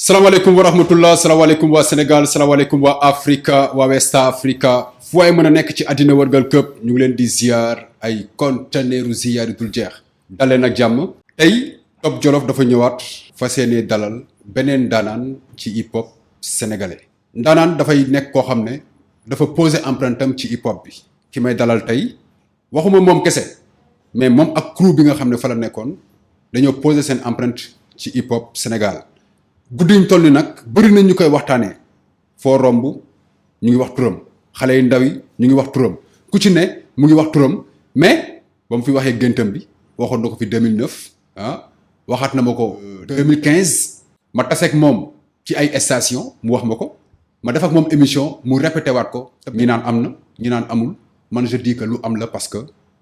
salaamaaleykum wa rahmatullah salaamaaleykum waa Sénégal salaamaaleykum waa Africa waa West Africa fu waay mën a nekk ci àddina wërgal këpp ñu ngi leen di ziar ay conteneeru ziar yi dul jeex dalee nag jàmm tey Top Jolof dafa ñëwaat fas yéene dalal beneen ndaanaan ci hip hop sénégalais ndaanaan dafay nekk koo xam ne dafa poser empreinte am ci hip hop bi ki may dalal tey waxuma moom kese mais moom ak crew bi nga xam ne fa la nekkoon dañoo poser seen empreinte ci hip hop Sénégal guddi ñu toll ni nag bëri nañ ñu koy waxtaanee foo romb ñu ngi wax turam xale yu ndaw yi ñu ngi wax turam ku ci ne mu ngi wax turam mais ba mu fi waxee géntam bi waxoon na ko fi 2009 ah waxaat na ma ko 2015 ma taseeg moom ci ay station mu wax ma ko ma def ak moom émission mu répété waat ko ñi naan am na ñi naan amul man je dis que lu am la parce que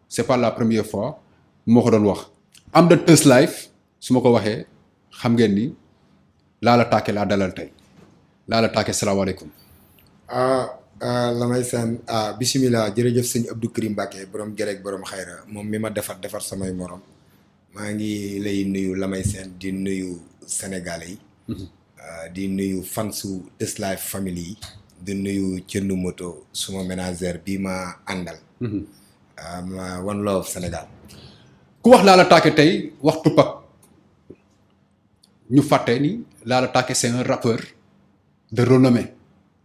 c'est pas la première fois moo ko doon wax am da Teuss Life su ma ko waxee xam ngeen ni Lala Take laa dalal tey Lala Take salaamaaleykum. Lamay Sène bisimilah jërëjëf sëñ Abdou Karim Mbacké borom gerek borom xayra moom mi ma defar samay morom maa ngi lay nuyu Lamay Sène di nuyu sénégalais yi. di nuyu fansu Teuss Life family yi. di nuyu Thierno Moto suma ménagère bii ma àndal. One Love Sénégal. ku wax Lala Take tey wax Tupac ñu fàtte ni Lala Take c'est un rappeur de renommée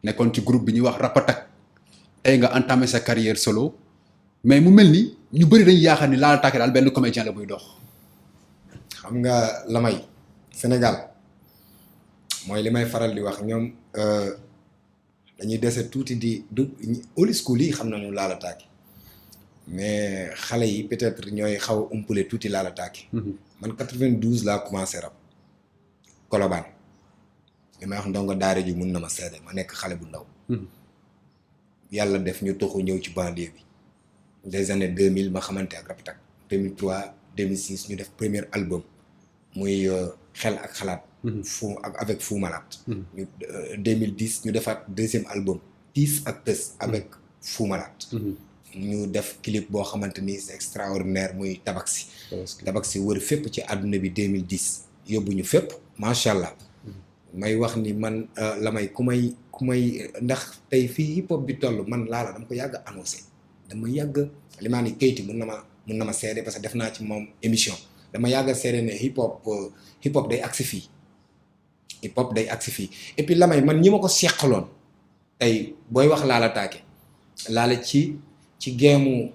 nekkoon ci groupe bi ñuy wax Rap Attack tey nga entamé sa carrière solo mais mu mel ni ñu bëri dañu yaakaar ni Lala Take daal benn comédien la buy dox. xam nga Lamay Sénégal mooy li may faral di wax ñoom dañuy dese tuuti du old school yi xam nañu Lala Take mais xale yi peut-être ñooy xaw a umpale tuuti Lala Take. man 92 laa commencé rap. Colobane li may wax ndongo daara ji mun na ma seede ma nekk xale bu ndaw. yàlla def ñu toxu ñëw ci banlieue bi des années 2000 ma xamante ak Rap Attack 2003 2006 ñu def premier album muy xel ak xalaat. avec Fou Malade. ñu 2010 ñu defaat deuxième album Tiis ak Teuss avec Fou Malade. ñu def clip boo xamante ni c'est extraordinaire muy Tabaski. Tabaski wër fépp ci àdduna bi 2010 yóbbu ñu fépp. macha allah may wax ni man la may ku may ndax tey fii hip hop bi toll man Lala dama ko yàgg annoncé dama yàgg li maa ni Keyti mun na ma seede parce que def naa ci moom émission dama yàgg seede ne hip hop day agsi fii hip hop day agsi fii et puis la may man ñi ma ko seqaloon tey booy wax Lala Take Lala ci géemu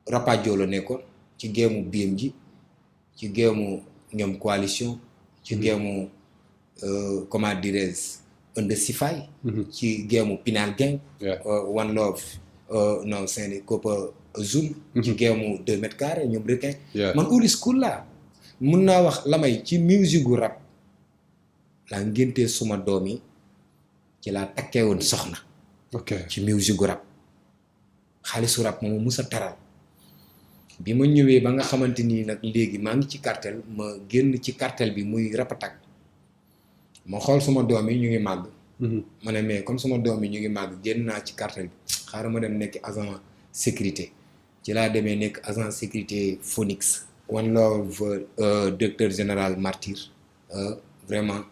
Rapadio la nekkoon ci géemu BMG ci géemu ñoom coalition ci géemu comment dirais-je Under Sifay ci géemu Pinal Gang. One Love non c'est Copa Zoom. ci géemu 2 mètres carrés ñoom requin. man old school laa mun naa wax Lamay ci musique gu rap laa ngéntee suma doom yi ci laa takkee woon soxna. ci musique gu rap xaalisu rap moom musa taral. bi ma ñëwee ba nga xamante ni nag léegi maa ngi ci cartel ma génn ci cartel bi muy Rap Attack ma xool suma doom yi ñu ngi màgg. ma ne mais comme suma doom yi ñu ngi màgg génn naa ci cartel bi xaaral ma dem nekk agent sécurité ci laa demee nekk agent sécurité Phoenix. One Love directeur général Martyr vraiment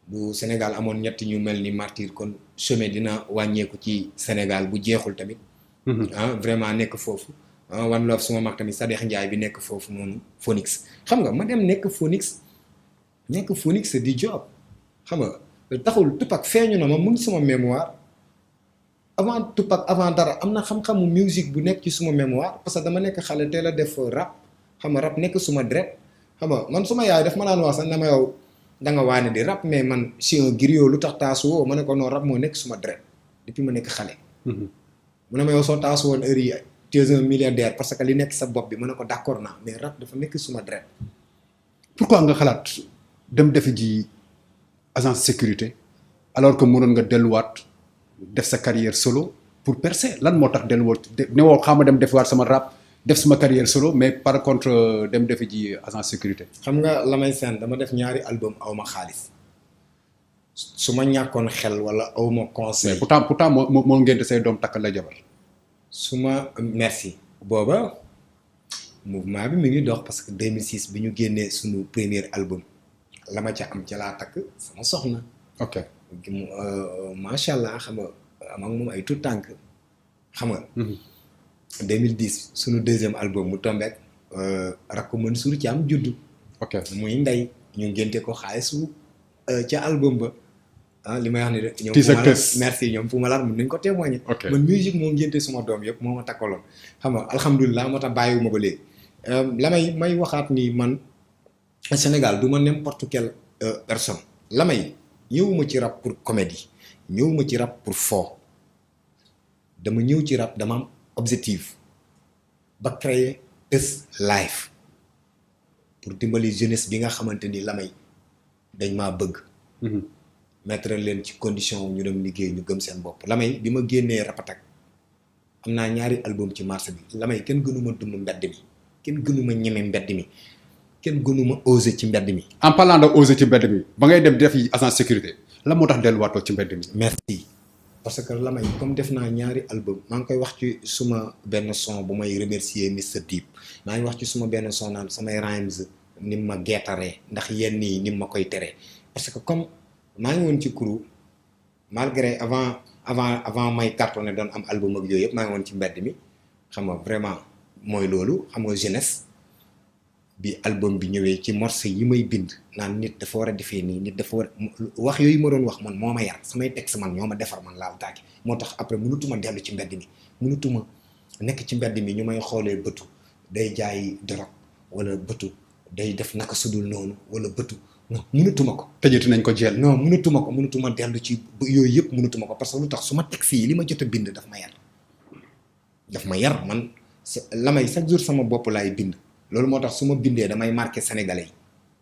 bu Sénégal amoon ñett ñu mel ni Martyr kon chemin dina wàññeeku ci Sénégal bu jeexul tamit. Vraiment nekk foofu. One Love suma mag tamit Sadikh Ndiaye bi nekk foofu noonu Phoenix xam nga ma dem nekk Phoenix di job xam nga taxul Tupac feeñu na ma mu ngi suma mémoire avant Tupac avant dara am na xam-xamu musique bu nekk ci suma mémoire parce que dama nekk xale teel a def rap xam nga rap nekk suma dret xam nga man suma yaay daf ma naan wax sax na ma yow da nga waane di rap mais man si un griot lu tax taasu woo ma ne ko non rap moo nekk suma dret depuis ma nekk xale. mu ne ma yow soo taasu woon heure yi tu es un milliardaire parce que li nekk sa bopp bi mën na ko d'accord naa mais rap dafa nekk suma dret. pourquoi nga xalaat dem defi ji agence sécurité alors que mënoon nga delluwaat def sa carrière solo pour percer lan moo tax delluwaat ne woo xaama dem defiwaat sama rap def sama carrière solo mais par contre dem defi ji agence sécurité. xam nga Lamay Sène dama def ñaari album awma xaalis su ma ñàkkoon xel wala awma conseil. mais pourtant moo ngénte say doom takkal la jabar. merci booba mouvement bi mi ngi dox parce que 2006 bi ñu génnee suñu premier album la ma ca am ca laa takk sama soxna. ok macha allah xam nga am ak moom ay tout tànk xam nga. 2010 sunu deuxième album mu tombeek rakk Mansour Thiam juddu. ok muy ndey ñu ngénte ko xaalisu ca album ba li may wax ni rek. Tis ak Tës merci ñoom fu ma laal mën nañ ko témoigner. man musique moo ngénte suma doom yëpp moo ma takkaloon xam nga alhamdulilah moo tax bàyyiwuma ba léegi. la may waxaat ni man Sénégal du ma n'importe quelle personne. la may ñëwuma ci rap pour comédie ñëwuma ci rap pour foo dama ñëw ci rap dama am objectif ba créer Tës live pour dimbali jeunesse bi nga xamante ni la may dañ maa bëgg. mettre leen ci condition ñu dem liggéey ñu gëm seen bopp. la may bi ma génnee Rapatak am naa 2 album ci marché bi. la may kenn gënuma dund mbedd mi kenn gënuma ñeme mbedd mi kenn gënuma oser ci mbedd mi. en parlant de oser ci mbedd mi ba ngay dem def yi agent sécurité la moo tax delluwaatoo ci mbedd mi. merci parce que la may comme def naa 2 album maa ngi koy wax ci suma benn son bu may remercier Mr Deep maa ngi wax ci suma benn son naan samay rhymes ni ma geetaree ndax yenn yi ni ma koy teree parce que comme maa ngi woon ci crew malgré avant may cartonné doon am album ak yooyu yëpp maa ngi woon ci mbedd mi xam nga vraiment mooy loolu xam nga jeunesse bi album bi ñëwee ci morceau yi may bind naan nit dafa war a defee nii nit dafa war wax yooyu ma doon wax man moo ma yar samay texte man ñoo ma defar man Laal Taake moo tax après mënutuma dellu ci mbedd mi mënutuma nekk ci mbedd mi ñu may xoolee bëtu day jaay drogue wala bëtu day def naka sudul noonu wala bëtu non mënutuma ko. tëjati nañ ko jël. non mënutuma dellu ci yooyu yëpp mënutuma ko parce que lu tax su ma texte yi li ma jot a bind daf ma yar man la may chaque jour sama bopp laay bind. loolu moo tax su ma bindee damay marqué sénégalais yi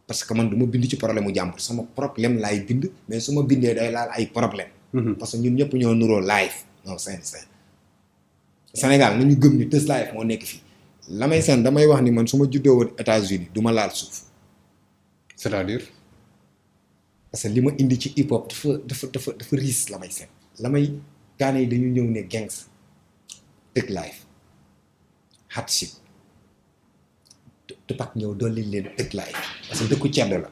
parce que man du ma bind ci problème mu jàmbur sama problème laay bind mais su ma bindee day laal ay problème parce que ñun ñëpp ñoo nuroo live non c'est Sénégal nañu gëm ni Tës live moo nekk fii la may seen damay wax ni man su ma juddoo woon États-Unis du ma laal suuf. c'est-à-dire. parce que li ma indi ci hip hop dafa riis la may seen la may gaane yi dañu ñëw ne gangs Tëg live hardship Tupac ñëw dolli leen Tëg live parce que dëkku cedd la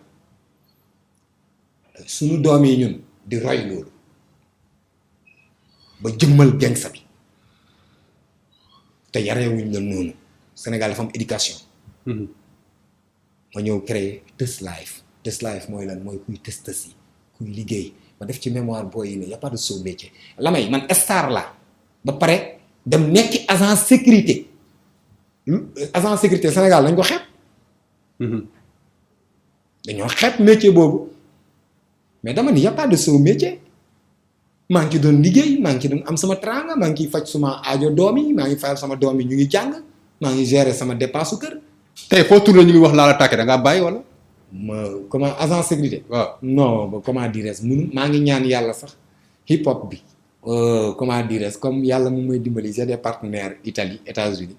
suñu doom yi ñun di roy loolu ba jëmmal gangsta bi te yareewuñ la noonu Sénégal dafa am éducation. ma ñëw créer Tës live mooy lan mooy kuy tës yi kuy liggéey ma def ci mémoire booy yi ne y a pas de sot métier la may man star la ba pare dem nekki agent sécurité Sénégal dañ ko xeeb. dañoo xeeb métier boobu mais dama ni y a pas de sot métier maa ngi ci doon liggéey maa ngi ci doon am sama tranga maa ngi ciy faj suma aajo doom yi maa ngi fayal sama doom yi ñu ngi jàng maa ngi gérer sama dépense su kër. tey foo tourné ñu ngi wax Laal Taake da ngaa bàyyi wala. comment agent sécurité. waaw non comment dirais-je maa ngi ñaan yàlla sax hip hop bi. comment dirais-je comme yàlla mu may dimbali j'ai des partenaires Italie États-Unis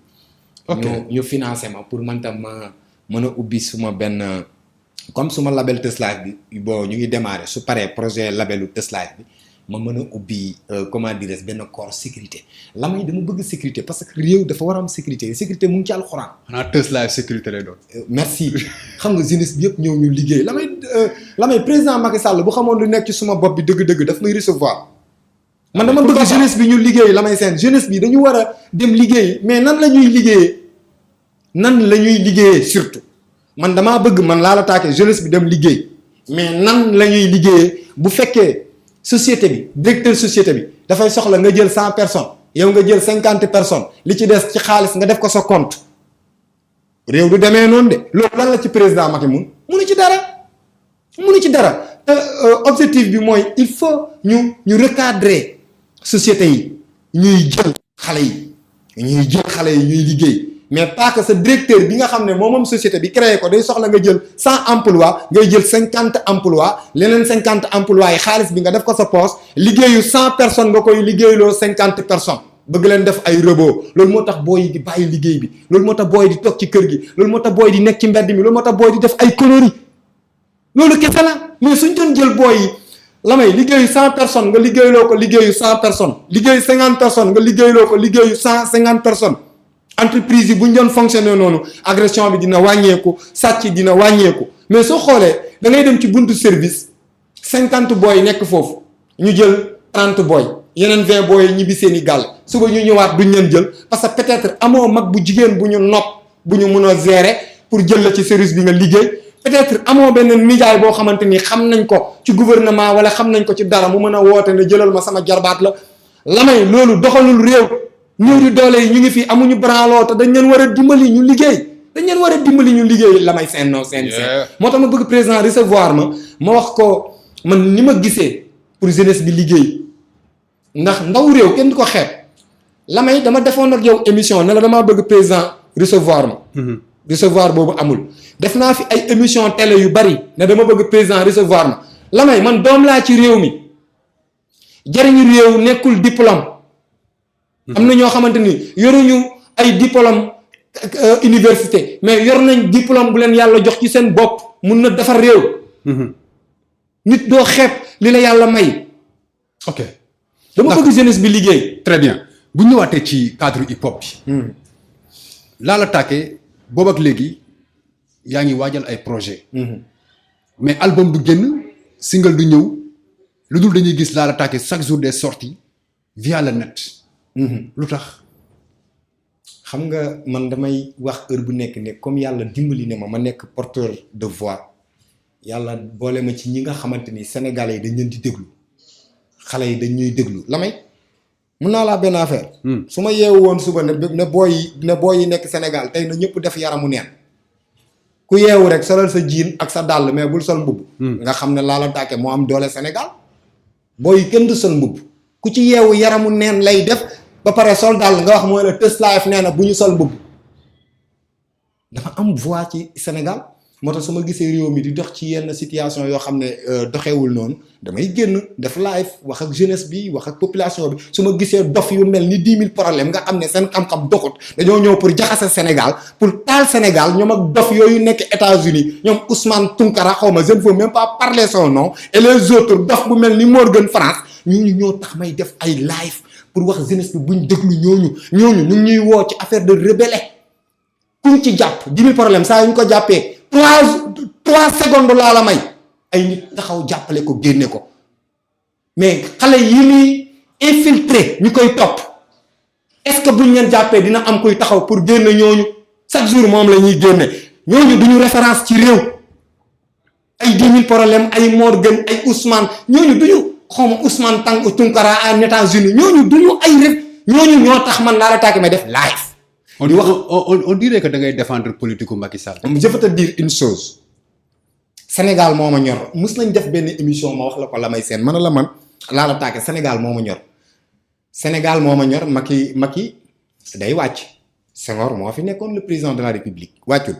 ok ñu financé ma pour man tam ma mën a ubbi suma benn comme suma label Tës live bi bon ñu ngi démarrer su paree projet labelu Tës live bi ma mën a ubbi comment dirais-je benn corps sécurité la may dama bëgg sécurité parce que réew dafa war a am sécurité mu ngi ci alxuraan. xanaa Tës live sécurité lay doon. merci xam nga jeunesse bi yëpp ñëw ñu liggéey la may président Macky Sall bu xamoon lu nekk ci suma bopp bi dëgg-dëgg daf may recevoir. man dama bëgg jeunesse bi ñu liggéey la may seen jeunesse bi dañu war a dem liggéey mais nan la ñuy liggéeyee surtout man damaa bëgg man Laal Taake jeunesse bi dem liggéey mais nan la ñuy liggéeyee bu fekkee. société bi directeur société bi dafay soxla nga jël 100 personnes yow nga jël 50 personnes li ci des ci xaalis nga def ko sa compte réew du demee noonu de loolu lan la ci président Macky munu ci dara te objectif bi mooy il faut ñu recadrer société yi ñuy jël xale yi ñuy liggéey mais pas que sa directeur bi nga xam ne moom société bi créé ko day soxla nga jël 100 emplois ngay jël 50 emplois leneen 50 emplois yi xaalis bi nga def ko sa poche liggéeyu 100 personnes nga koy liggéeyloo 50 personnes bëgg leen def ay robot loolu moo tax booy yi di bàyyi liggéey bi loolu moo tax booy di toog ci kër gi loolu moo tax booy di nekk ci mbedd mi loolu moo tax booy di def ay conneries loolu kese la mais suñ doon jël booy yi la may liggéeyu 100 personnes nga liggéeyloo ko liggéeyu 100 personnes liggéeyu 50 personnes nga liggéeyloo ko liggéeyu 150 personnes. entreprise yi bu ñu doon fonctionner noonu agression bi dina wàññeeku sàcc dina wàññeeku mais soo xoolee da ngay dem ci buntu service 50 booy nekk foofu ñu jël 30 booy yeneen 20 booy ñibbi seen i gàll suba ñu ñëwaat duñ leen jël parce que peut-être amoo mag bu jigéen bu ñu nopp bu ñu mën a gérer pour jël la ci service bi nga liggéey peut-être amoo benn nijaay boo xamante ni xam nañ ko ci gouvernement wala xam nañ ko ci dara mu mën a woote ne jëlal ma sama jarbaat la Lamay loolu doxalul réew ñëw di doole yi ñu ngi fi amuñu branloo te dañ leen war a dimbali ñu liggéey Lamay seen non seen moo tax ma bëgg président recevoir ma wax ko man ni ma gisee pour jeunesse bi liggéey ndax ndaw réew kenn du ko xeeb Lamay dama defoon ak yow émission ne la damaa bëgg président recevoir ma recevoir boobu amul def naa fi ay émission télé yu bari ne dama bëgg président recevoir ma Lamay man doom laa ci réew mi jariñu réew nekkul diplôme am na ñoo xamante ni yoruñu ay diplôme université mais yor nañ diplôme bu leen yàlla jox ci seen bopp mun na defar réew nit doo xeeb li la yàlla may ok dama bëgg jeunesse bi liggéey très bien bu ñu ñëwaatee ci cadre hip hop bi Lala Take boobu ak léegi yaa ngi waajal ay projet mais album du génn single du ñëw lu dul dañuy gis Lala Take chaque jour des sorties via le net lu tax xam nga man damay wax heure bu nekk ne comme yàlla dimbali ne ma nekk porteur de voix yàlla boole ma ci ñi nga xamante ni sénégalais yi dañ leen di déglu xale yi dañ ñuy déglu Lamay mun naa laa benn affaire su ma yeewu woon suba ne booy yi nekk Sénégal tey na ñëpp def yaramu neen ku yeewu rek solal sa jiin ak sa dàll mais bul sol mbubb nga xam ne Lala Take moo am doole Sénégal booy yi kenn du sol mbubb ku ci yeewu yaramu neen lay def ba pare sol dàll nga wax mooy la Test Life nee na bu ñu sol mbubb dafa am voix ci Sénégal moo tax su ma gisee réew mi di dox ci yenn situation yoo xam ne doxewul noonu damay génn def live wax ak jeunesse bi wax ak population bi su ma gisee dof yu mel ni 10 000 problèmes nga xam ne seen xam-xam doxut dañoo ñëw pour jaxase Sénégal pour taal Sénégal ñoom ak dof yooyu nekk États-Unis ñoom Ousmane Tounkara xaw ma je ne veux même pas parler son nom et les autres dof bu mel ni Morgan France ñooñu ñoo tax may def ay live pour wax jeunesse bi buñ déglu ñooñu ñu ñuy woo ci affaire de rebelle kuñ ci jàpp 10 000 problèmes saa yu ñu ko jàppee 3 secondes laa la may ay nit taxaw jàppale ko génne ko mais xale yi muy infiltré ñu koy topp est-ce que buñ leen jàppee dina am koy taxaw pour génne ñooñu chaque jour moom la ñuy génne ñooñu duñu référence ci réew ay 10 000 problèmes ay Morgan ay Ousmane ñooñu duñu xawma Ousmane Tounkara en États-Unis ñooñu duñu ñooñu ñoo tax man Lala Take may def live. on dirait que da ngay défendre politique u Macky Sall. je veux te dire une chose Sénégal moo ma ñor mus nañ def benn émission ma wax la ko Lamay Sène man la man Lala Take Sénégal moo ma ñor Sénégal moo ma ñor Macky day wàcc Senghor moo fi nekkoon le président de la République wàccul.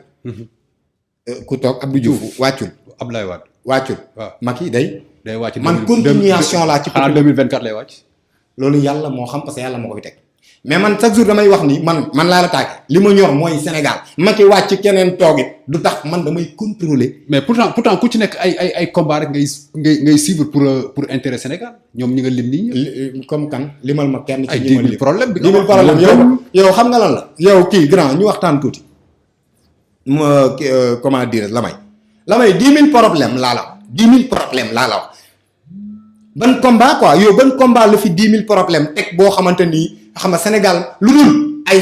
ku toog Abdou Diouf wàccul. Abdoulaye Wade wàccul. waaw Macky day wàcc man continuation laa ci. xanaa 2024 lay wàcc. loolu yàlla moo xam parce que yàlla moo ko fi teg. mais man chaque jour damay wax ni man Lala Take li ma ñor mooy Sénégal Macky wàcc keneen toogit du tax man damay contrôler. mais pourtant ku ci nekk ay combat rek ngay suivre pour intérêt Sénégal ñoom ñi nga lim nii. comme kan limal ma kenn. ay 10 000 problème bi 10 000 problème yow xam nga lan la. yow kii grand ñu waxtaan tuuti ma comment dire Lamay 10 000 problème laa la wax 10 000 problème laa la wax ban combat quoi yow ban combat la fi 10 000 problème teg boo xamante ni. xam nga Sénégal lu dul ay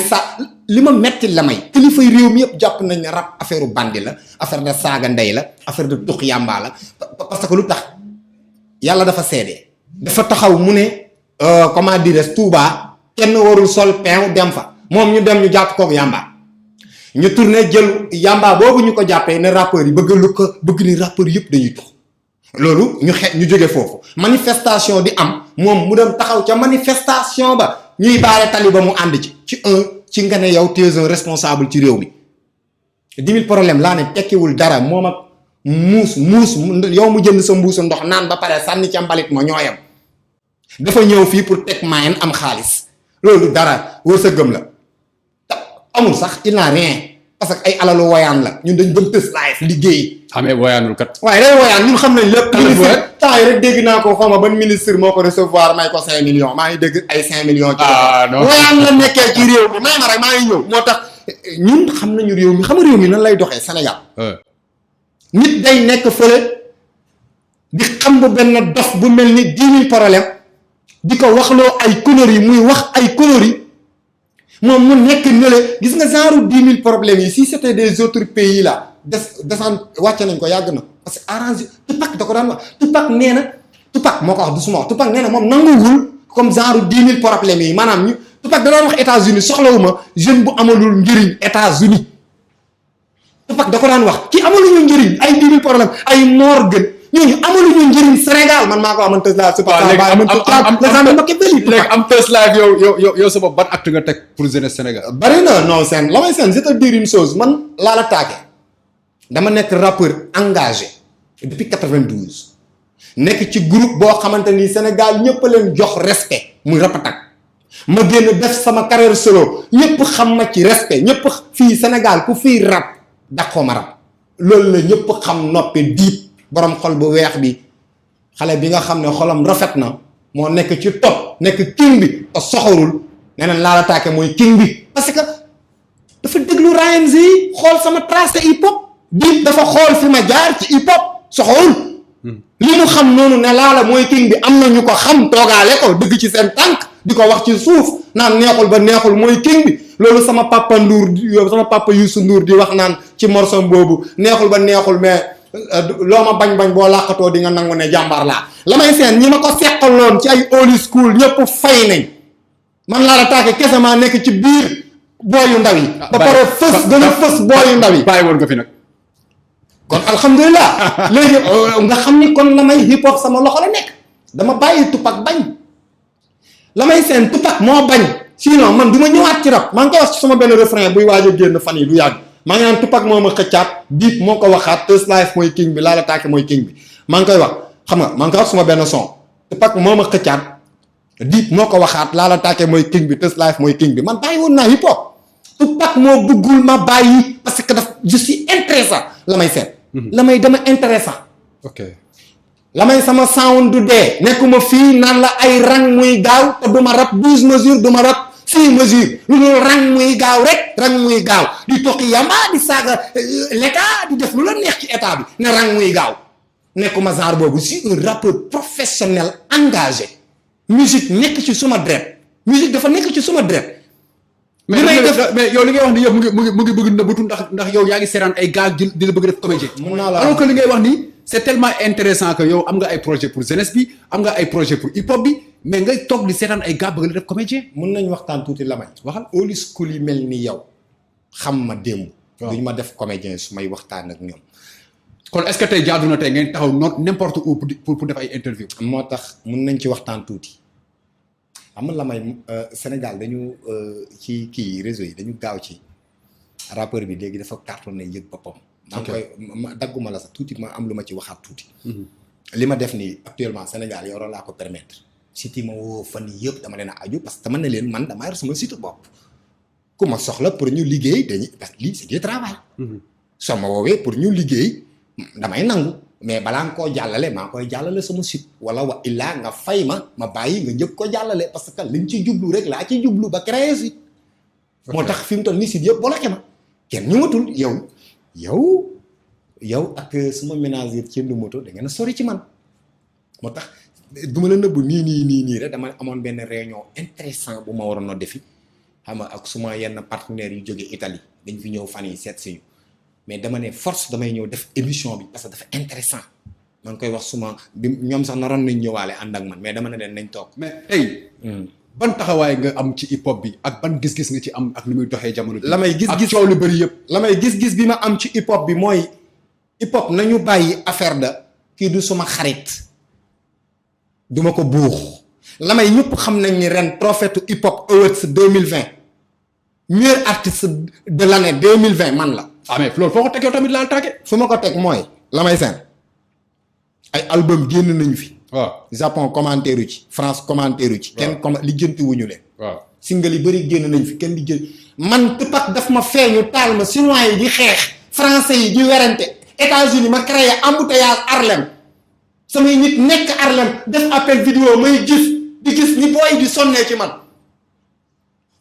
li ma metti Lamay kilifay réew mi yëpp jàpp nañ ne rap affaire bandi la affaire de saaga ndey la affaire de tux yàmbaa la parce que lu tax yàlla dafa seede dafa taxaw mu ne comment dire Touba kenn warul sol pain dem fa moom ñu dem ñu jàpp kook yàmbaa ñu tourné jël yàmbaa boobu ñu ko jàppee ne rappeurs yi bëgg ni rappeurs yëpp dañuy tux loolu ñu jóge foofu manifestation di am moom mu dem taxaw ca manifestation ba ñuy baare tali ba mu ànd ci nga ne yow tu es un responsable ci réew mi 10 000 problème laa ne tekkiwul dara moom ak muus yow mu jënd sa mbuusu ndox naan ba pare sànni ca mbalit ma ñooyam dafa ñëw fii pour teg maayen am xaalis loolu dara wërsëgam la amul sax il n'a rien parce que ay alalu woyaan la ñun dañ dem Test Life liggéey. xamee woyaanul kat. waaye day woyaan ñun xam nañ lépp. temps yi rek dégg naa ko xaw ma ban ministre moo ko recevoir may ko 5 millions maa ngi dégg ay 5 millions. non woyaan la nekkee ci réew mi may ma rek maa ngi ñëw moo tax ñun xam nañu réew mi xam nga réew mi nan lay doxee Sénégal. nit day nekk fële di xam bu benn dof bu mel ni 10 000 problème di ko waxloo ay conneries muy wax ay conneries moom mu nekk nële gis nga genre 10 000 problèmes yi si c'était des autres pays là descend wàcce nañ ko yàgg na parce que arrangé Tupac da ko daan wax Tupac nee na Tupac moo ko wax du suma wax Tupac nee na moom nanguwul comme genre 10 000 problèmes yi maanaam ñu Tupac da doon wax États-Unis soxlawuma jeune bu amalul njëriñ États-Unis Tupac da ko daan wax ki amaluñu njëriñ ay 10 000 problèmes ay moor gën ñooñu amaluñu njëriñ Sénégal man maa ko amoon Tesla. léegi am Tesla yow sa bopp ban acte nga teg pour jeunesse Sénégal. bari na non seen la may seen je te dire une chose man laa la taake dama nekk rappeur engagé depuis 92 nekk ci groupe boo xamante ni Sénégal ñëpp leen jox respect muy Rapatak ma génn def sama carrière solo ñëpp xam ma ci respect ñëpp fii Sénégal ku fii rap daqoo ma rap loolu la ñëpp xam noppi diib borom xol bu weex bi xale bi nga xam ne xolam rafet na moo nekk ci top nekk king bi te soxorul neneen laa la taake mooy king bi parce que dafa déglu Ryan Z xool sama tracé hip hop diib dafa xool fi ma jaar ci hip hop soxorul li mu xam noonu ne laala mooy king bi am na ñu ko xam toogaale ko dëgg ci seen tànk di ko wax ci suuf naan neexul ba neexul mooy king bi loolu sama papa Ndour sama papa Youssou Ndour di wax naan ci morceau boobu neexul ba neexul mais loo ma bañ boo làqatoo di nga nangu ne jàmbaar laa la may seen ñi ma ko seqaloon ci ay old school ñëpp fay nañ man laa la taake kese maa nekk ci biir booyu ndaw yi ba pare fës gën a fës booyu ndaw yi bàyyi woon nga fi nag kon alhamdulilah léegi nga xam ni kon la may hip hop sama loxo la nekk dama bàyyi Tupac bañ la may seen Tupac moo bañ sinon man du ma ñëwaat ci rap maa ngi koy wax ci sama benn refrain buy waaj a génn fan yi du yàgg maa ngi naan Tupac moo ma xëccaat Dip moo ko waxaat Thug Life mooy king bi laa la taake mooy king bi maa ngi koy wax xam nga maa ngi koy wax suma benn son Tupac moo ma xëccaat Dip moo ko waxaat laa la taake mooy king bi Thug Life mooy king bi man bàyyi woon naa hip hop Tupac moo bëggul ma bàyyi parce que daf je suis intéressant la may seet la may dama intéressant ok la may sama sound du dee nekkuma fii naan la ay rang muy gaaw te duma rap 12 mesures duma rap 6 mesures lu dul rang muy gaaw rek rang muy gaaw di tokki yamba di saaga l'état di def lu la neex ci état bi ne rang muy gaaw nekkuma genre boobu je suis un rappeur professionnel engagé musique nekk ci suma dret musique dafa nekk ci suma dret mais yow li ngay wax ni yëpp mu ngi bëgg nëbbatu ndax yow yaa ngi seetaan ay gars di la bëgg def comédien alors que li ngay wax ni c'est tellement intéressant que yow am nga ay projet pour jeunesse bi am nga ay projet pour hip hop bi mais ngay toog di seetaan ay gars bëgg la def comédien mun nañ waxtaan tuuti la may waxal old school yi mel ni yow xam ma démb duñ ma def comédien su may waxtaan ak ñoom kon est-ce que tey jaadu na tey ngeen taxaw n'importe où pour def ay interview moo tax mun nañ ci waxtaan tuuti xam nga la may Sénégal dañu ci kii réseau yi dañu gaaw ci rappeur bi léegi dafa cartonné yëg boppam maa ngi koy dagguma la sax tuuti ma am lu ma ci waxaat tuuti li ma def nii actuellement Sénégal yow laa ko permettre site yi ma woo fan yii yëpp dama leen a aju parce que dama ne leen man damaa yor sama site bopp ku ma soxla pour ñu liggéey dañuy parce que lii c'est du travail soo ma woowee pour ñu liggéey damay nangu mais balaa nga koo jàllale maa koy jàllale sama site wala wa illaa nga fay ma bàyyi nga njëkk ko jàllale parce que liñ ci jublu rek laa ci jublu ba créer site moo tax fi mu toll nii site yëpp bloqué ma kenn ñëwatul yow ak suma ménager ci moto da ngeen a sori ci man moo tax du ma la nëbb nii rek dama amoon benn réunion intéressant bu ma waroon a defi xam nga ak suma yenn partenaires yu jóge Italie dañ fi ñëw fan yi seet si ñu mais dama ne force damay ñëw def émission bi parce que dafa intéressant maa ngi koy wax suma bi ñoom sax naroon nañ ñëwaale ànd ak man mais dama ne leen nañ toog. mais tey. ban taxawaay nga am ci hip hop bi ak ban gis-gis nga ci am ak lu muy doxee jamono bi. la may gis-gis ak coow lu bëri yëpp. la may gis-gis bi ma am ci hip hop bi mooy hip hop nañu bàyyi affaire de kii du suma xarit duma ko buux la may ñëpp xam nañ ni ren trophée hip hop awards 2020 meilleur artiste de l'année 2020 man la. ah mais loolu foo ko teg yow tamit laal tàgge. fu ma ko teg mooy la may seen ay album génn nañu fi. waaw Japon commentaire yu ci France commentaire yu ci. kenn lijjanti wuñu leen. waaw single yi bëri génn nañ fi kenn lijjanti man Tupac daf ma feeñu taal ma chinois yi di xeex français yi di werante États-Unis ma créé embouteillage Harlem samay nit nekk Harlem def appel vidéo may gis ni booy di sonnee ci man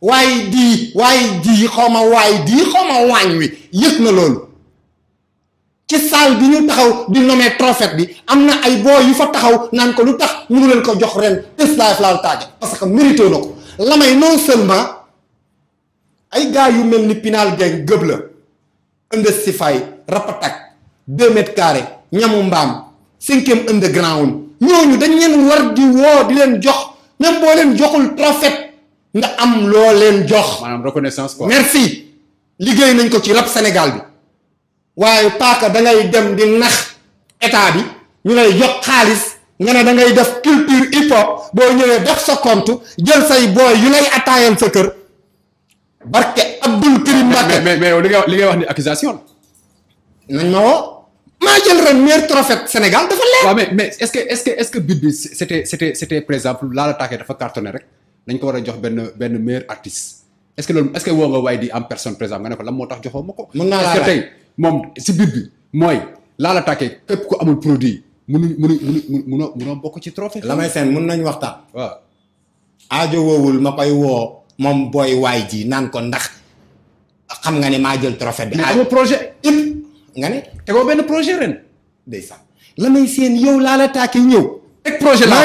waaye di xaw ma waañ wi yëg na loolu ci salle bi ñu taxaw di nommer trophée bi am na ay boo yu fa taxaw naan ko lu tax mënu leen ko jox ren test life laal taaja parce que mérité na ko Lamay non seulement ay gars yu mel ni Pinal Gang gëb la Undersify Rapatak 2 mètres carrés ñamu mbaam 5e underground ñooñu dañ leen war di woo di leen jox même boo leen joxul trophée nga am loo leen jox. maanaam reconnaissance quoi. merci liggéey nañ ko ci rap Sénégal bi waaye paaka da ngay dem di nax état bi ñu lay jox xaalis nga ne da ngay def culture hip hop boo ñëwee def sa compte jël say booy yu lay attaayal sa kër barke Abdul Karim Mbacké. mais li ngay wax ni accusation nañ ma woo maa jël ren meilleur trophée Sénégal dafa leer. waaw mais est-ce que but bi c'était par exemple Lala Take dafa cartonné rek dañ ko war a jox benn meilleur artiste est-ce que woo nga waaye di en personne par exemple nga ne ko lan moo tax joxoo ma ko. mën naa laa est-ce que tey moom si but bi mooy Lala Take képp ku amul produit munoo bokk ci trophée. Lamay Sène mën nañ waxtaan. waaw. aajo woowul ma koy woo moom booy waay ji naan ko ndax xam nga ne maa jël trophée bi. mais amul projet. nga ne. tegoo benn projet ren. ndeysaan Lamay Sène yow Lala Take ñëw. teg projet la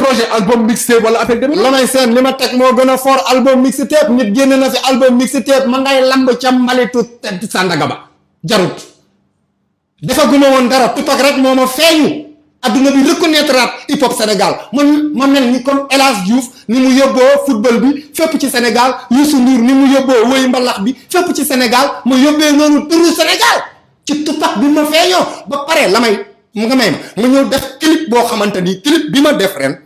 projet album mixtape wala affaire demee. Lamay Sène li ma teg moo gën a fort album mixtape nit génn na fi album mixtape ma ngay lamb ca mbalitu Sandaga ba jarut defaguma woon dara Tupac rek moo ma feeñu adduna bi reconnaître hip hop Sénégal man ma mel ni comme El Hadj Diouf ni mu yóbboo football bi fépp ci Sénégal Youssou Ndour ni mu yóbboo woy mbalax bi fépp ci Sénégal ma yóbbee noonu turu Sénégal ci Tupac bi ma feeñoo ba pare Lamay mu nga may ma ñëw def clip boo xamante ni clip bi ma def ren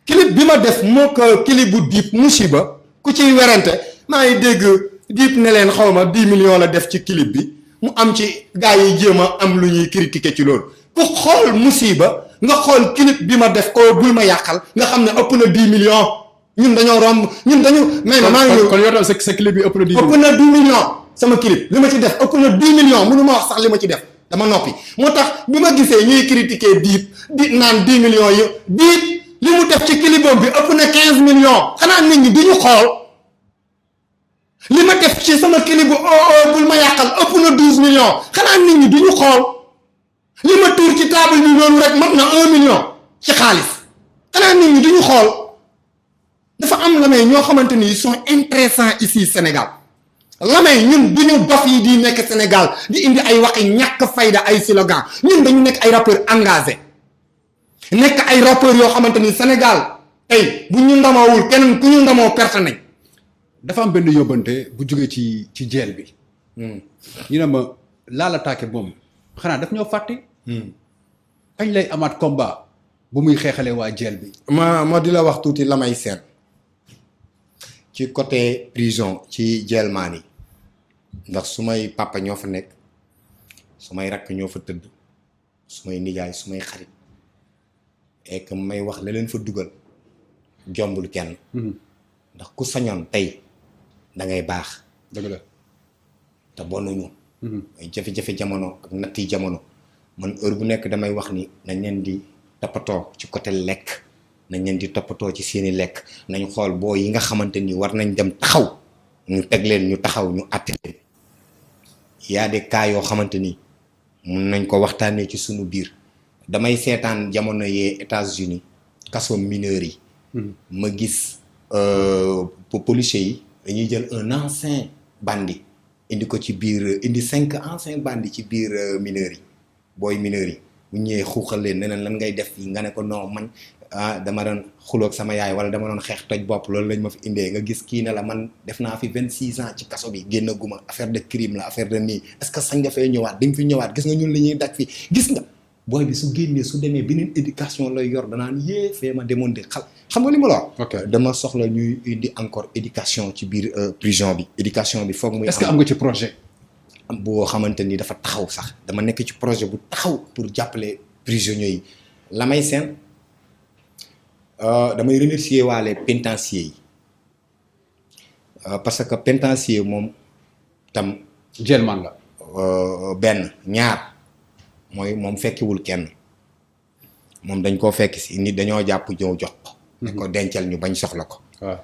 clip bi ma def moo ko clip bu Dip musiba ku ciy werante maa ngi dégg Dip ne leen xaw ma 10 millions la def ci clip bi mu am ci gars yi jéem a am lu ñuy critiquer ci loolu ku xool musiba nga xool clip bi ma def ko bul ma yàqal nga xam ne ëpp na 10 millions ñun dañoo romb ñun dañu. may ma maa ngi ñëw kon yow tam sa clip bi ëpp na 10 millions. ëpp na 10 millions sama clip li ma ci def ëpp na 10 millions mënu ma wax sax li ma ci def. dama noppi moo tax bi ma gisee ñuy critiquer Dip di naan 10 millions yi Dip li mu def ci clipam bi ëpp na 15 millions xanaa nit ñi duñu xool li ma def ci sama clip bu bul ma yàqal ëpp na 12 millions xanaa nit ñi duñu xool li ma tuur ci table bi loolu rek mat na 1 million ci xaalis xanaa nit ñi duñu xool dafa am Lamay ñoo xamante ni ils sont intéressants ici Sénégal. Lamay ñun du ñu dof yi di nekk Sénégal di indi ay waxi ñàkk fayda ay slogan ñun dañu nekk ay rappeurs engagés nekk ay rappeurs yoo xamante ni Sénégal tey bu ñu ndamoowul keneen ku ñu ndamoo perte nañ. dafa am benn yóbbante bu jógee ci jeel bi. ñu ne ma Lala Take moom xanaa daf ñoo fàtte. kañ lay amaat combat bu muy xeexalee waa jeel bi. ma di la wax tuuti Lamay Sène ci côté prison ci jeel maan yi ndax su may papa ñoo fa nekk su may rakk ñoo fa tëdd su may nijaay su may xarit et que may wax la leen fa dugal jombul kenn ndax ku sañoon tey da ngay baax dëgg la te bonuñu ay jafe-jafe jamono ak natti jamono man heure bu nekk damay wax ni nañ leen di toppatoo ci côté lekk nañ leen di toppatoo ci seeni lekk nañ xool boo yi nga xamante ni war nañ dem taxaw ñu teg leen ñu taxaw ñu àtte leen y a des cas yoo xamante ni mun nañ ko waxtaanee ci sunu biir damay seetaan jamono yee États-Unis kaso mineurs yi ma gis policiers yi dañuy jël un ancien bandit indi ko ci biir indi 5 anciens bandits ci biir mineurs yi booy mineurs yi bu ñëwee xuuxal leen neneen lan ngay def fii nga ne ko non man dama doon xuloog sama yaay wala dama doon xeex toj bopp loolu lañ ma fi indee nga gis kii ne la man def naa fi 26 ans ci kaso bi génn guma affaire de crime la affaire de nii est-ce que sañ nga fay ñëwaat di nga fi ñëwaat gis nga ñun li ñuy daj fi gis nga booy bi su génnee su demee beneen éducation lay yor danaan yée fee ma demoon di xam nga li ma la wax. ok dama soxla ñuy indi encore éducation ci biir prison bi éducation bi foog muy est-ce que am nga ci projet. boo xamante ni dafa taxaw sax dama nekk ci projet bu taxaw pour jàppale prisonniers yi Lamay Sène damay remercier waale pénitencier yi parce que pénitencier moom tam jeel man la. benn ñaar mooy moom fekkiwul kenn moom dañ koo fekk si nit dañoo jàpp ñëw jox ko. ne ko dencal ñu bañ soxla ko. waaw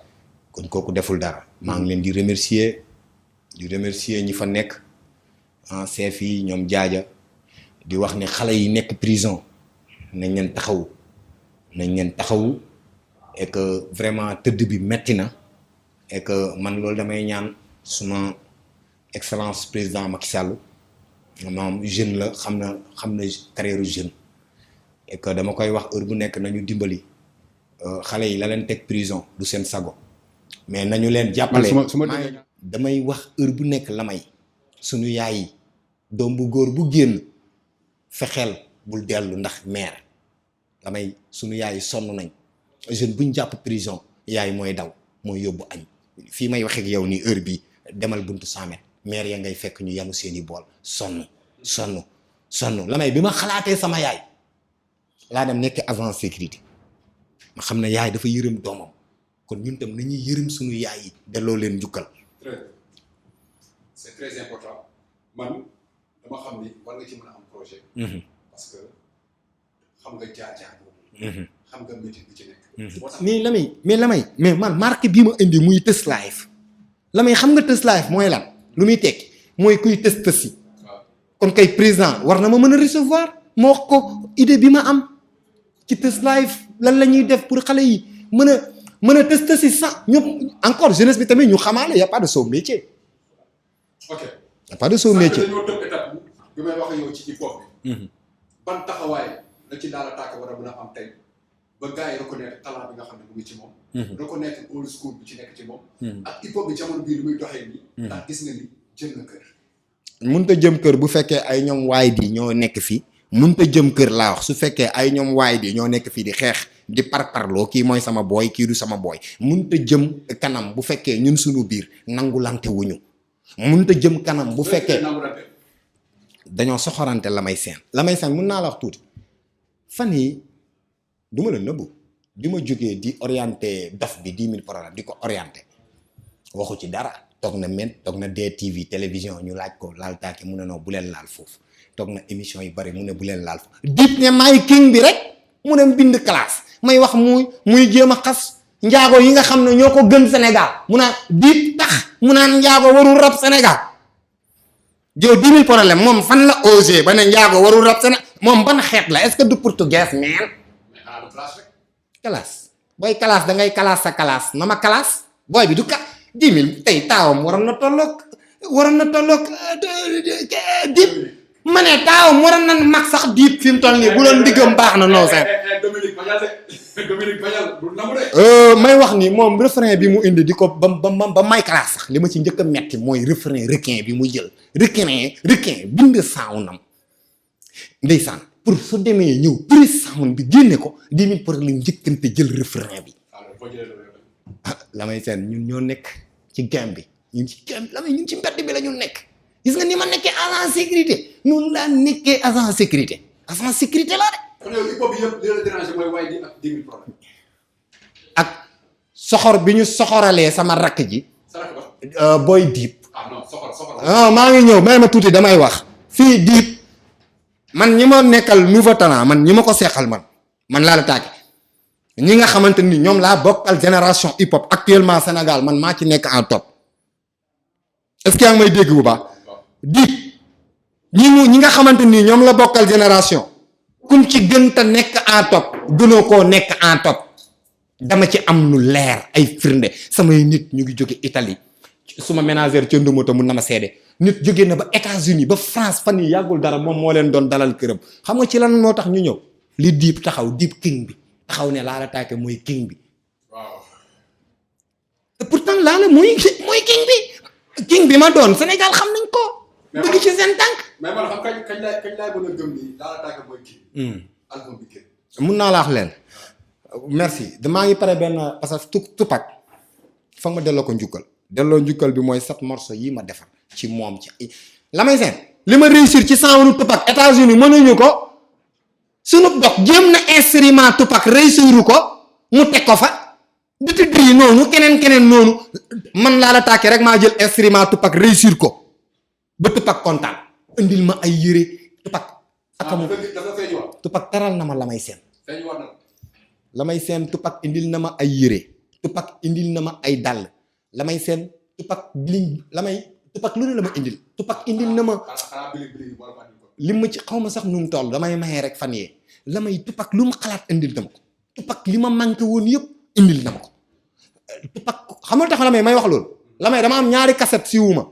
kon kooku deful dara. maa ngi leen di remercier ñi fa nekk ah chef yi ñoom jaaja di wax ne xale yi nekk prison nañ leen taxawu et que vraiment tëdd bi metti na et que man loolu damay ñaan suma excellence président Macky Sall moom jeune la xam na carrière jeune et que dama koy wax heure bu nekk nañu dimbali xale yi la leen teg prison du seen sago mais nañu leen jàppale. damay wax heure bu nekk la may sunu yaay yi doom bu góor bu génn fexeel bul dellu ndax meer la may sunu yaay yi sonn nañ jeune buñ jàpp prison yaay mooy daw mooy yóbbu añ fii may wax ak yow nii heure bi demal buntu 100 mètres meer ya ngay fekk ñu yanu seeni bool sonn la may bi ma xalaatee sama yaay laa dem nekk agent sécurité ma xam ne yaay dafa yërëm doomam kon ñun tam nañuy yërëm sunu yaay yi delloo leen njukkal. c'est très important man dama xam ni war nga ci mën a am projet. parce que xam nga jaar-jaar boobu. xam nga métier bi ci nekk. mais man marque bii ma indi muy Teuss Life la may xam nga Teuss Life mooy lan lu muy tekki mooy kuy tës yi. kon kay président war na ma mën a recevoir ma wax ko idée bi ma am ci Teuss Life lan la ñuy def pour xale yi mën a tës yi sax ñëpp encore jeunesse bi tamit ñu xamaale y a pas de sot métier. ok y a pas de sot métier. dañoo tëb étape bi may wax yow ci hip hop bi. ban taxawaay la ci Lala Taka war a mën a am tey ba gars yi reconnaître talent bi nga xam ne mu ngi ci moom. reconnaître old school bi ci nekk ci moom. ak hip hop bi jamono bii lu muy doxee nii. ndax gis nga ni jëm na kër. mënut a jëm kër bu fekkee ay ñoom waay di ñoo nekk fii mënut a jëm kër laa wax su fekkee ay ñoom waay di ñoo nekk fii di xeex di parparloo kii mooy sama booy kii du sama booy mënut a jëm kanam bu fekkee ñun suñu biir nangulante wuñu mënut a jëm kanam bu fekkee dañoo soxorante la may seen mën naa la wax tuuti fan yi du ma la nëbbu bi ma jógee di orienté dof bi 10 000 programme di ko orienté waxu ci dara toog na DTV télévision ñu laaj ko Lala Taka mu ne non bu leen laal foofu toog na émission yu bari mu ne bu leen laal foofu Dip ne maay king bi rek mu ne bind classe may wax muy jéem a xas njaago yi nga xam ne ñoo ko gën Sénégal mu naan Dip tax mu naan njaago warul rap Sénégal yow 10 000 problème moom fan la osé ba ne njaago warul rap Sénégal moom ban xeet la est-ce que du portugais meen classe booy classe da ngay classe sa classe na ma classe booy bi du ka 10 000 tey taawam waroon na tolloog Dip ma ne taawam waroon na mag sax Dip fi mu toll nii bu doon diggam baax na non c'est Dominique Bagnal bu namu de may wax ni moom refrain bi mu indi di ko ba may classe sax li ma ci njëkk a metti mooy refrain requin bi mu jël requin bind sawnam ndeysaan pour su demee ñëw prise sound bi génne ko 10 000 pour li njëkkante jël refrain bi la may seen ñun ñoo nekk ci game bi ñun ci mbedd bi la ñu nekk gis nga ni ma nekkee agent sécurité noonu laa nekkee agent sécurité laa de. kon yow hip hop bi yëpp li la déranger mooy waay di ak 10 000 problème. ak soxor bi ñu soxoralee sama rakk ji. booy Dip. maa ngi ñëw may ma tuuti damay wax fii Dip man ñi ma nekkal nouveau talent man ñi ma ko seexal man Lala Taka ñi nga xamante ni ñoom laa bokkal génération hip hop actuellement Sénégal man maa ci nekk en top est-ce que yaa ngi may dégg bu baax Dip ñi nga xamante ni ñoom la bokkal génération kum ci gën te nekk en top gënoo koo nekk en top dama ci am lu leer ay firnde samay nit ñu ngi jóge Italie suma ménagère ca Ndomoto mun na ma seede nit jóge na ba États-Unis ba France fan yi yàggul dara moom moo leen doon dalal këram xam nga ci lan moo tax ñu ñëw li Dip taxaw Dip king bi taxaw ne Lala Taka mooy king bi waaw te pourtant Lala mooy king bi ma doon Sénégal xam nañ ko bëgg ci seen tànk mais man xam kañ laay mën a gëm ni Lala Taka mooy king album bi king mun naa la wax leen merci damaa ngi pare benn parce que Tupac foog ma delloo ko njukkal bi mooy 7 morceaux yi ma defar ci moom ci la may seen li ma réussir ci sawunu Tupac États-Unis mënuñu ko sunu dox jéem na instrument Tupac réussiru ko mu teg ko fa diti yi noonu keneen noonu man Lala Taka rek maa jël instrument Tupac réussir ko ba Tupac kontaan indil ma ay yére Tupac akamu Tupac taral na ma la may seen Tupac indil na ma ay yére Tupac indil na ma ay dàll la may seen Tupac Tupac lu ne la ma indil Tupac indil na ma li ma ci xaw ma sax nu mu toll damay mayee rek fan yee la may Tupac lu mu xalaat indil na ma ko Tupac li ma manqué woon yëpp indil na ma ko Tupac xamal tax la may wax loolu la may dama am ñaari cassette si wuma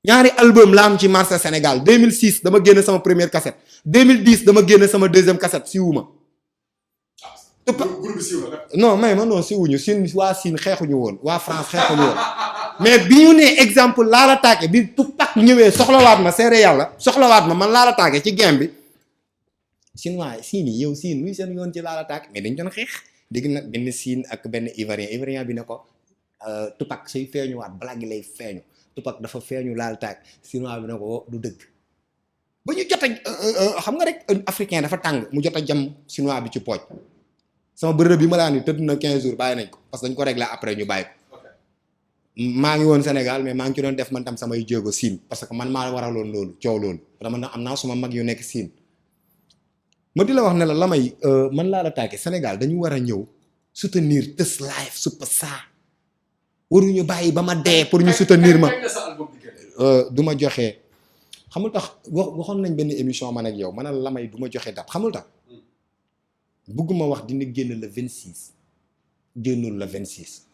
ñaari album la am ci marché Sénégal 2006 dama génne sama première cassette 2010 dama génne sama deuxième cassette si wuma non may ma non si wuñu Siin waa Siin xeexuñu woon waa France xeexuñu woon mais bi ñu nee exemple Laala Taake bi Tupac ñëwee soxlawaat ma seere yàlla soxlawaat ma man Laala Taake ci game bi Siin waaye Siin yi yow Siin luy seen yoon ci Laala Taake mais dañ doon xeex dégg na benn Siin ak benn Ivoirien bi ne ko Tupac suy feeñuwaat blague lay feeñu Tupac dafa feeñu Laala Taake Siinois bi ne ko du dëgg ba ñu jot a xam nga rek africain dafa tàng mu jot a jam Siinois bi ci pooj sama bërëb bi ma laa ni tëdd na 15 jours bàyyi nañ ko parce que dañ ko réglé après ñu bàyyi ko maa ngi woon Sénégal mais maa ngi ci doon def man tam samay jéego Siin parce que man maa waraloon loolu coow loolu dama na am naa suma mag yu nekk Siin ma di la wax ne la may man Laala Taake Sénégal dañu war a ñëw soutenir Teuss Life Super Saa waruñu bàyyi ba ma dee pour ñu soutenir ma du ma joxe xamul tax waxoon nañ benn émission man ak yow ma ne la may du ma joxe date xamul tax bugguma wax dina génn le 26 génnul le 26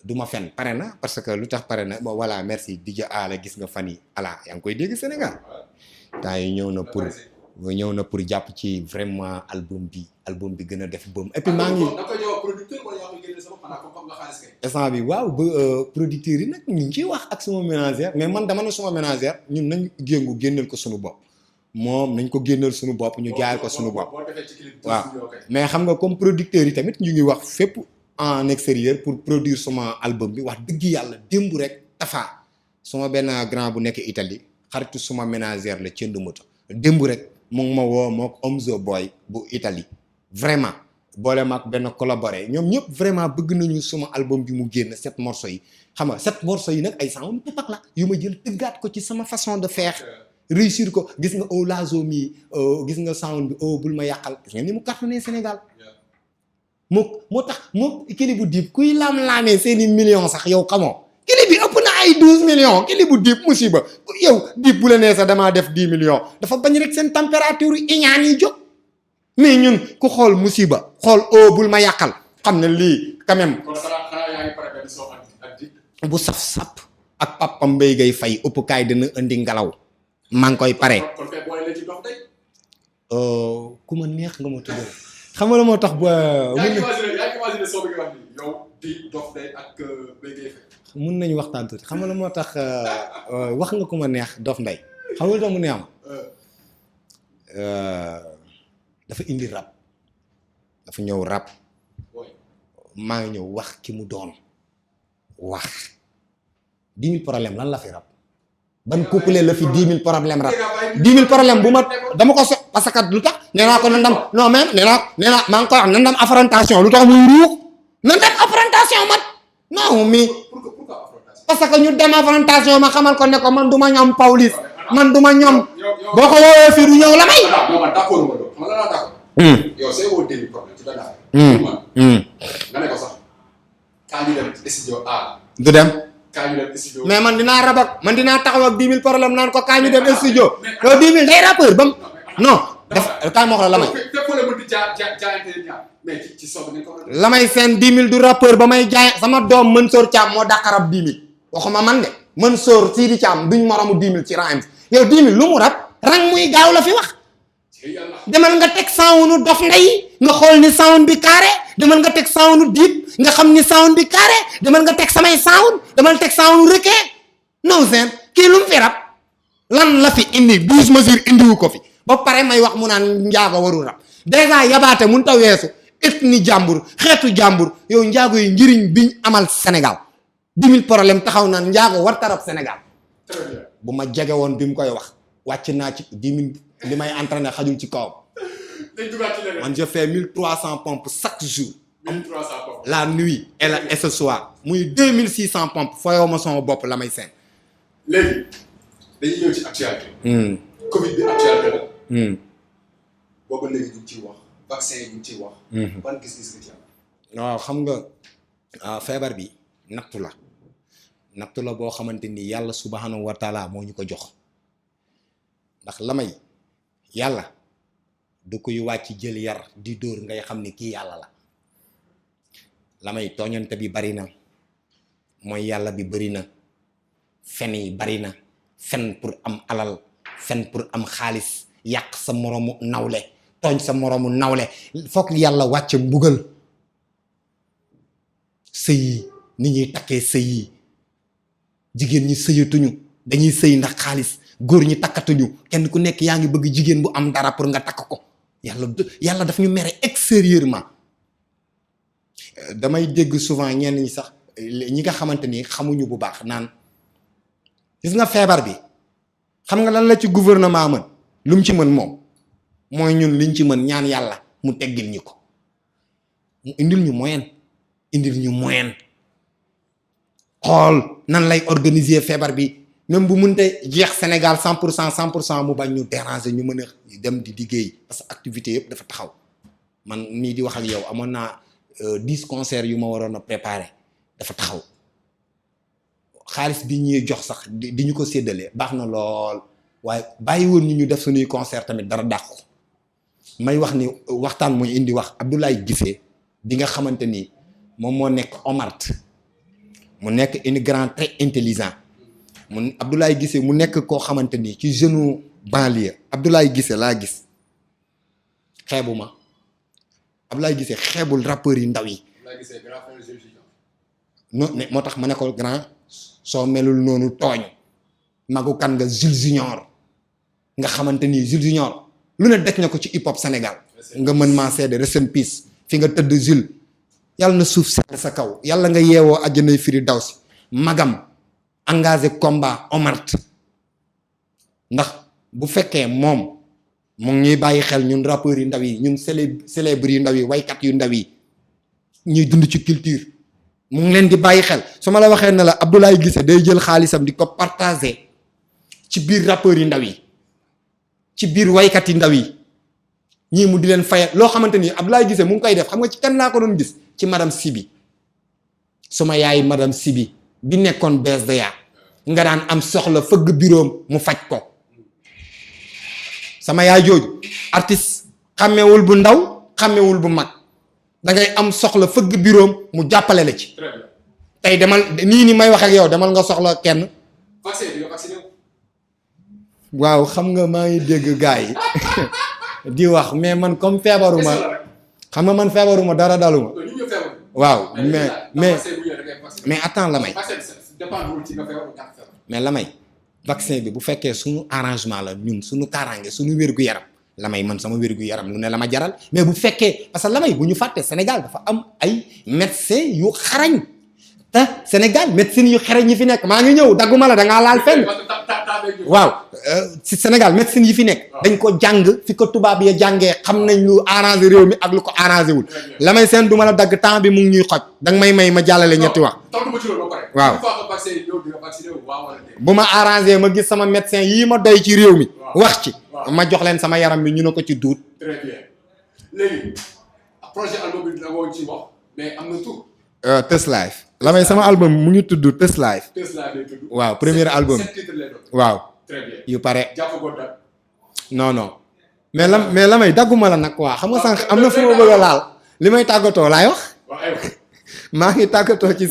du ma fen pare na parce que lu tax pare na bon voilà merci DJ Ala gis nga fan yi ala yaa ngi koy dégg Sénégal temps yi ñëw na pour jàpp ci vraiment album bi gën a def bëm et puis maa ngi instant bi waaw ba producteurs yi nag ñu ngi ciy wax ak suma ménagère mais man dama ne suma ménagère ñun nañ géngu génneel ko suñu bopp moom nañ ko génneel suñu bopp ñu jaayal ko suñu bopp waaw mais xam nga comme producteurs yi tamit ñu ngi wax fépp en extérieur pour produire suma album bi wax dëgg yàlla démb rek Tafa suma benn grand bu nekk Italie xaritu suma ménagère la cënd moto démb rek mu ngi ma woo mook Omzo Boy bu Italie vraiment boole maak benn collaboré ñoom ñëpp vraiment bëgg nañu suma album bi mu génn 7 morceaux yi xam nga 7 morceaux yi nag ay sound Tupac la yu ma jël tëggaat ko ci sama façon de faire réussir ko gis nga au lazo mi gis nga sound bi bul ma yàqal gis nga ni mu cartonné Sénégal moo tax moo kili bu diib kuy laam-laamee seeni millions sax yow xamoo kili bi ëpp na ay 12 millions kili bu diib musiba yow diib bu la nee sax damaa def 10 millions dafa bañ rek seen température iñaan yi jóg mais ñun ku xool musiba xool bul ma yàqal xam ne lii quand même bu saf-sap ak Papa Mbaye Gueye Faye ëpp kaay dina indi ngelaw maa ngi koy pare ku ma neex nga ma tuddee xam nga la moo tax mun nañu waxtaan tuuti xam nga la moo tax wax nga ku ma neex Dof Ndeye xam nga lu tax mu neex ma dafa indi rap dafa ñëw rap maa ngi ñëw wax ki mu doon wax 10 000 problème lan la fi rap ban couplet la fi 10 000 problème rap 10 000 problème bu ma dama ko so parce que lu tax nee naa ko nandam non mais nee naa maa ngi koy wax nandam affrontation lu tax muy ruux nandam affrontation man non mais parce que ñu dem affrontation ma xamal ko ne ko man du ma ñoom Pawlish man du ma ñoom boo ko woowee fii du ñëw la may. yow say woo déglu problème ci benn affaire. nga ne ko sax kaa ñu dem studio A. du dem. kaa ñu dem studio. mais man dinaa rab ak man dinaa taxaw ak 10 000 problème naan ko kaa ñu dem studio. yow 10 000 day rappeur ba mu non. def kaa ma wax la may. la may seen 10 000 du rappeur ba may jaay sama doom Mansour Thiam moo dàq rab 10 000 waxuma man de Mansour Sidi Thiam duñ moromu 10 000 ci rhymes yow 10 000 lu mu rab rang muy gaaw la fi wax. demal nga teg sound Dof Ndeye nga xool ni sound bi carré demal nga teg sound Dip nga xam ni sound bi carré demal nga teg samay sound demal teg sound Requin non seen kii lu mu fi rab lan la fi indi 12 mesures indiwu ko fi ba pare may wax mu naan njaago warul rab dèjà yabaate mun ta weesu ethnie jàmbur xeetu jàmbur yow njaago yi njëriñ biñ amal Sénégal 10 000 problème taxaw naan njaago war tarab Sénégal bu ma jege woon bi mu koy wax wàcc naa ci 10 000 li may entraîné xajul ci kawam man je fais 1300 pompes chaque jour 1300 pompes la nuit et ce soir muy 2600 pompes fooyoo ma sama bopp la may seen léegi dañuy ñëw ci actualité Covid bi actualité la booba léegi ñu ciy wax vaccin yi ñu ciy wax ban gis-gis nga ci am waaw xam nga feebar bi nattu la nattu la boo xamante ni yàlla subhanahu wa taala moo ñu ko jox ndax Lamay yàlla du koy wàcc jël yar di dóor ngay xam ni kii yàlla la. Lamay tooñante bi bari na mooy yàlla bi bari na fen yi bari na fen pour am alal fen pour am xaalis yàq sa moroomu nawle tooñ sa moroomu nawle fokk yàlla wàcce mbugal. sëy yi ni ñuy takkee sëy yi jigéen ñi sëyatuñu dañuy sëy ndax xaalis góor ñi takkatuñu kenn ku nekk yaa ngi bëgg jigéen bu am dara pour nga takk ko yàlla daf ñu mere extérieurement. damay dégg souvent ñenn ñi sax ñi nga xamante ni xamuñu bu baax naan gis nga feebar bi xam nga lan la ci gouvernement mën lu mu ci mën moom mooy ñun liñ ci mën ñaan yàlla mu teggil ñu ko mu indil ñu moyen xool nan lay organiser feebar bi même bu mënte jeex Sénégal 100% mu bañ ñu déranger ñu mën a dem di liggéey parce que activité yëpp dafa taxaw man nii di wax ak yow amoon naa 10 concerts yu ma waroon a préparer dafa taxaw xaalis bi ñuy jox sax di ñu ko séddalee baax na lool waaye bàyyi woon ñu def suñuy concert tamit dara dàqu may wax ni waxtaan mooy indi wax Abdoulaye Guissé bi nga xamante ni moom moo nekk OMART mu nekk un grand très intelligent mun Abdoulaye Guissé mu nekk koo xamante ni ci jeune banlieue Abdoulaye Guissé laa gis xeebu ma Abdoulaye Guissé xeebul rappeurs yi ndaw yi. non moo tax ma ne ko grand soo melul noonu tooñ magu kan nga Jules Junior nga xamante ni Jules Junior lu ne daj na ko ci hip hop Sénégal nga mën maa seede rest in peace fi nga tëdd Jules yàlla na suuf sedd sa kaw yàlla nga yeewoo àjjanay firi daw si magam engagé combat Omart ndax bu fekkee moom mu ngi ñuy bàyyi xel ñun rappeurs yu ndaw yi ñun célèbres yu ndaw yi waykat yu ndaw yi ñuy dund ci culture mu ngi leen di bàyyi xel su ma la waxee ne la Abdoulaye Guissé day jël xaalisam di ko partager ci biir rappeurs yu ndaw yi ci biir waykat yu ndaw yi ñii mu di leen fayal loo xamante ni Abdoulaye Guissé mu ngi koy def xam nga ci kan laa ko doon gis ci madame Sibi suma yaay madame Sibi bi nekkoon BSDA nga daan am soxla fëgg bureau mu faj ko sama yaay jooju artiste xàmmewul bu ndaw xàmmewul bu mag da ngay am soxla fëgg bureau mu jàppale la ci. tey demal nii ni may wax ak yow demal nga soxla kenn. waaw xam nga maa ngi dégg gars yi di wax mais man comme feebaruma xam nga man feebaruma dara daluma waaw mais attends la may mais la may vaccin bi bu fekkee suñu arrangement la ñun suñu kaaraange suñu wér-gu-yaram la may man sama wér-gu-yaram lu ne la ma jaral mais bu fekkee parce que la may bu ñu fàtte Sénégal dafa am ay médecins yu xarañ te Sénégal médecins yu xarañ yi fi nekk maa ngi ñëw dagguma la da ngaa laal fenn waaw si Sénégal médecins yi fi nekk dañ ko jàng fi ko tubaab ya jàngee xam nañ lu arrangé réew mi ak lu ko arrangé wul la may seen duma la dagg temps bi mu ngi ñuy xoj danga may ma jàllale ñetti wax waaw bu ma arrangé ma gis sama médecin yii ma doy ci réew mi wax ci ma jox leen sama yaram bi ñu ne ko ci duut. très bien léegi projet album bi dina woon ci wax mais am na tur. Test Life. la may sama album mu ngi tudd Test Life. Test Life lay tudd. waaw premier album. waaw. très bien yu pare. jàppagoo date. non mais la may dagguma la nag waa xam nga sànq am na fu ma bëgg a laal li may tàggatoo laay wax. maa ngi tàggatoo ci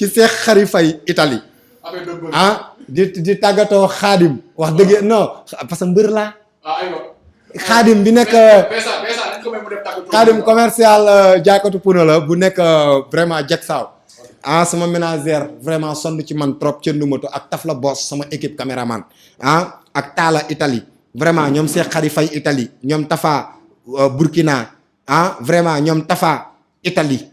Seex Xari Fay Italie. di tàggatoo Xaadim wax dëgg non parce que mbër laa. Xaadim bi nekk Xaadim commercial jaaykatu puno la bu nekk vraiment jeg saaw sama ménagère vraiment sonn ci man trop ca numato ak Tafla Boss sama équipe caméraman ak Talla Italie vraiment ñoom Seex Xari Fay Italie ñoom Tafa Burkina vraiment ñoom Tafa Italie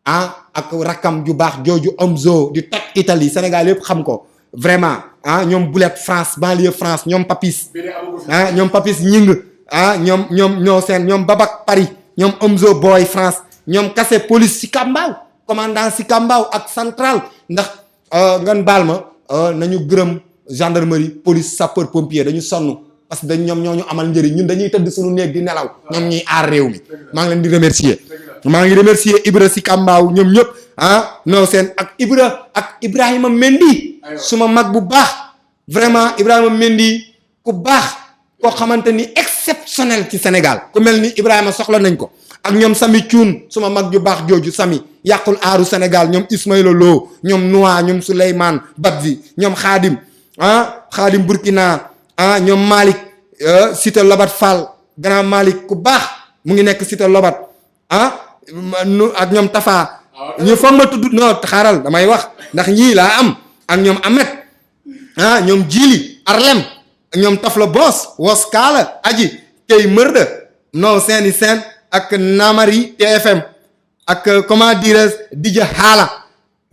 ak rakkam ju baax jooju Omzo di toj Italie Sénégal yëpp xam ko vraiment ñoom Boulette France banlieue France ñoom Papis ñoom Papis ñing ñoom ñoo seen ñoom Babak Paris ñoom Omzo Boy France ñoom Kassé police si Kambaaw commandant si Kambaaw ak central ndax ngan baal ma nañu gërëm gendarmerie police sapeur pompier dañu sonn parce que ñoom ñoo ñu amal njëriñ ñun dañuy tëdd suñu néeg di nelaw ñoom ñuy aar réew mi maa ngi leen di remercier Ibra si Kambaaw ñoom ñëpp non seen ak Ibrahima Mendy suma mag bu baax vraiment Ibrahima Mendy ku baax koo xamante ni exceptionnel ci Sénégal ku mel ni Ibrahima soxla nañ ko ak ñoom Sami Thioune suma mag ju baax jooju Sami yàqul aaru Sénégal ñoom Ismaïla Lo ñoom Noa ñoom Souleymane Badji ñoom Khadim Khadim Burkina ñoom Malick Cité Lobat Fall grand Malick ku baax mu ngi nekk Cité Lobat ak ñoom Tafa ñu foog ma tudd non xaaral damay wax ndax ñii laa am ak ñoom Ahmed ñoom Jili Arlem ñoom Tafla Boss Wos Kaala Aji Kay Mërda non seeni seen ak Namari TFM ak comment dirais DJ Hala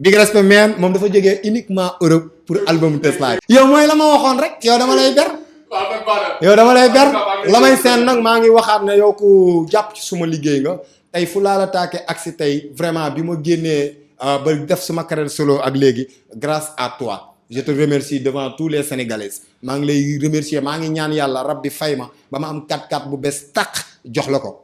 big respect man moom dafa jógee uniquement Europe pour album Tesla. yow mooy la ma waxoon rek yow dama lay ber la may seen nag maa ngi waxaat ne yow ku jàpp ci suma liggéey nga tey fu laa la taake ak si tey vraiment bi ma génnee ba def suma carrière solo ak léegi grâce à toi je te remercie devant tous les Sénégalais maa ngi lay remercier maa ngi ñaan yàlla rabbi fay ma ba ma am 4x4 bu bees tàq jox la ko.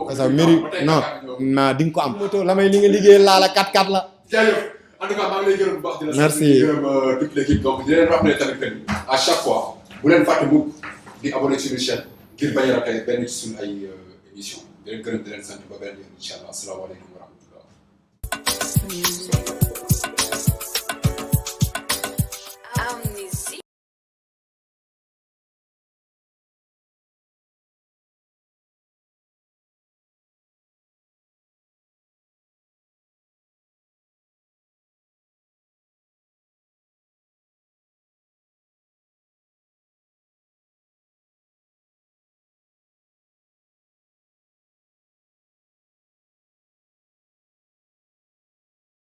parce que mairie non naa di nga ko am. moto la may li nga liggéey laa la 4x4 la. jaajëf en tout cas maa ngi lay gërëm bu baax. merci di la sant di gërëm toute l'équipe donc di leen rappeler tamit que à chaque fois bu leen fàtte mukk di abonné suñu chaîne ngir bañ a rater benn ci suñu ay émission di leen gërëm di leen sant ba benn yoon incha allah asalaamaaleykum wa rahmatullah.